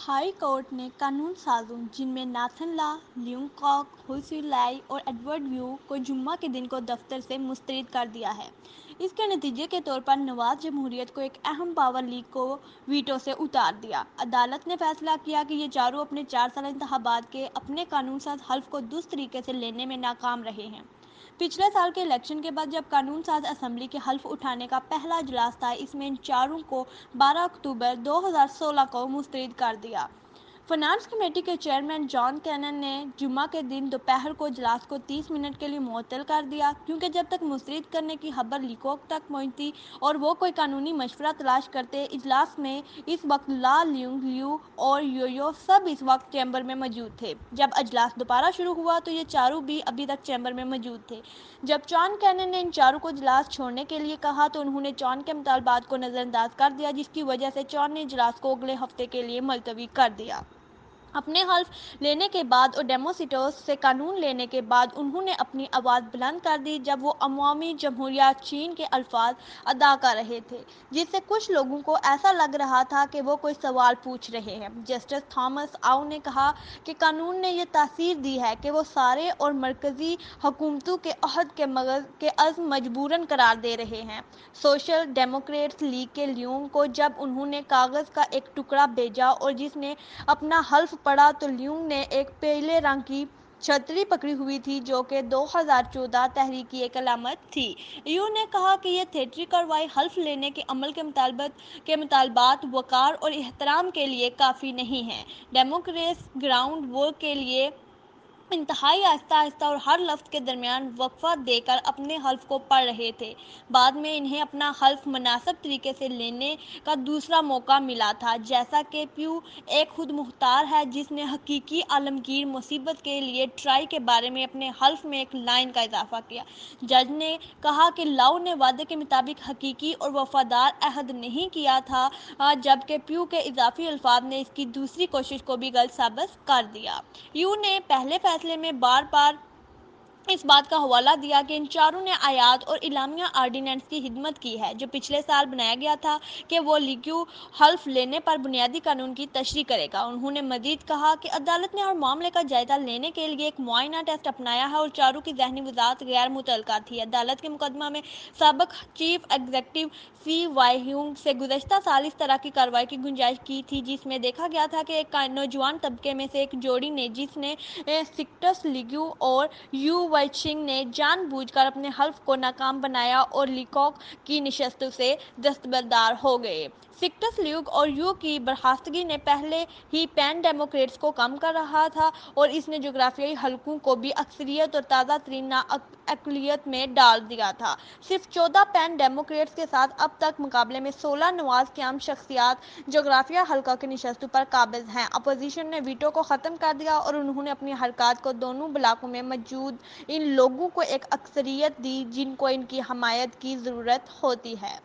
High court ने कानून साजों जिनमें नाथन ला, लियोंग कॉक, हुई सू लाई और एडवर्ड व्यू को जुम्मा के दिन को दफ्तर से मुस्तरद कर दिया है। इसके नतीजे के तौर पर नवाज जमहूरियत को एक अहम पावर लीग को वीटो से उतार दिया। अदालत ने फैसला किया कि ये चारों अपने 4 साल इंतखाबात के अपने कानून साज हल्फ को दुरुस्त तरीके से लेने में नाकाम रहे हैं। पिछले साल के इलेक्शन के बाद जब कानून साज असम्बली के हल्फ उठाने का पहला इजलास था, इसमें इन चारों को 12 अक्टूबर 2016 को मुस्तरद कर दिया। फाइनेंस कमेटी के चेयरमैन जॉन कैनन ने जुम्मा के दिन दोपहर को इजलास को 30 मिनट के लिए मुअत्तल कर दिया, क्योंकि जब तक मुस्तरद करने की खबर लीकोक तक पहुंचती और वो कोई कानूनी मशवरा तलाश करते। इजलास में इस वक्त ला, लियोंग, लियू और योयो सब इस वक्त चैम्बर में मौजूद थे। जब इजलास दोबारा शुरू हुआ तो ये चारों भी अभी तक चैम्बर में मौजूद थे। जब जॉन कैनन ने इन चारों को इजलास छोड़ने के लिए कहा तो उन्होंने जॉन के मुतालबात को नज़रअंदाज कर दिया, जिसकी वजह से जॉन ने इजलास को अगले हफ्ते के लिए मुलतवी कर दिया। अपने हल्फ लेने के बाद और डेमोसिटोस से कानून लेने के बाद उन्होंने अपनी आवाज़ बुलंद कर दी जब वो अवामी जमहूरिया चीन के अल्फाज अदा कर रहे थे, जिससे कुछ लोगों को ऐसा लग रहा था कि वो कोई सवाल पूछ रहे हैं। जस्टिस थॉमस आउ ने कहा कि कानून ने यह तासीर दी है कि वो सारे और मरकजी हुकूमतों के अहद के मगज के अज़्म मजबूरन करार दे रहे हैं। सोशल डेमोक्रेट्स लीग के लियोंग को जब उन्होंने कागज़ का एक टुकड़ा भेजा और जिसने अपना हल्फ पढ़ा तो लियोंग ने एक पीले रंग की छतरी पकड़ी हुई थी, जो कि 2014 तहरीक की एक अलामत थी। यू ने कहा कि यह थिएटरी कार्रवाई हल्फ लेने के अमल के मुतालबात वकार और एहतराम के लिए काफ़ी नहीं है। डेमोक्रेट्स ग्राउंड वॉर के लिए इंतहाई आहिस्ता आहिस्ता और हर लफ्ज़ के दरमियान वक्फा देकर अपने हल्फ को पढ़ रहे थे। बाद में इन्हें अपना हल्फ मुनासिब तरीके से लेने का दूसरा मौका मिला था। जैसा कि प्यू एक खुद मुख्तार है जिसने हकीकी आलमगीर मुसीबत के लिए ट्राई के बारे में अपने हल्फ में एक लाइन का इजाफा किया। जज ने कहा कि लाउ ने वादे के मुताबिक हकीकी और वफादार अहद नहीं किया था, जबकि प्यू के इजाफी अल्फाज ने इसकी दूसरी कोशिश को भी गलत साबित कर दिया। यू ने पहले फैसले में बार बार इस बात का हवाला दिया कि इन चारों ने आयात और इलामिया आर्डिनेंस की हिदमत की है, जो पिछले साल बनाया गया था कि वो लीग्यू हल्फ लेने पर बुनियादी कानून की तशरीह करेगा। उन्होंने मजीद कहा कि अदालत ने हर मामले का जायजा लेने के लिए एक मुआयना टेस्ट अपनाया है और चारों की जहनी वजाहत गैर मुतल्लका थी। अदालत के मुकदमा में साबिक चीफ एग्जीक्यूटिव सी वाई ह्यूंग से गुज़श्ता साल इस तरह की कार्रवाई की गुंजाइश की थी, जिसमें देखा गया था कि एक नौजवान तबके में से एक जोड़ी ने, जिसने सिक्टस लिग्यू और यू वाइचिंग ने जानबूझकर अपने हल्फ को नाकाम बनाया और लीकॉक की निशस्तों से दस्तबरदार हो गए। सिक्टस ल्यूग और यू की बर्खास्तगी ने पहले ही पैन डेमोक्रेट्स को कम कर रहा था और इसने जोग्राफियाई हलकों को भी अक्सरियत और ताज़ा तरीन अकलियत में डाल दिया था। सिर्फ 14 पैन डेमोक्रेट्स के साथ अब तक मुकाबले में 16 नवाज की आम शख्सियात जोग्राफिया हल्का की निशस्तों पर काबिज हैं। अपोजिशन ने वीटो को ख़त्म कर दिया और उन्होंने अपनी हरकत को दोनों ब्लॉकों में मौजूद इन लोगों को एक अक्सरियत दी जिनको इनकी हमायत की ज़रूरत होती है।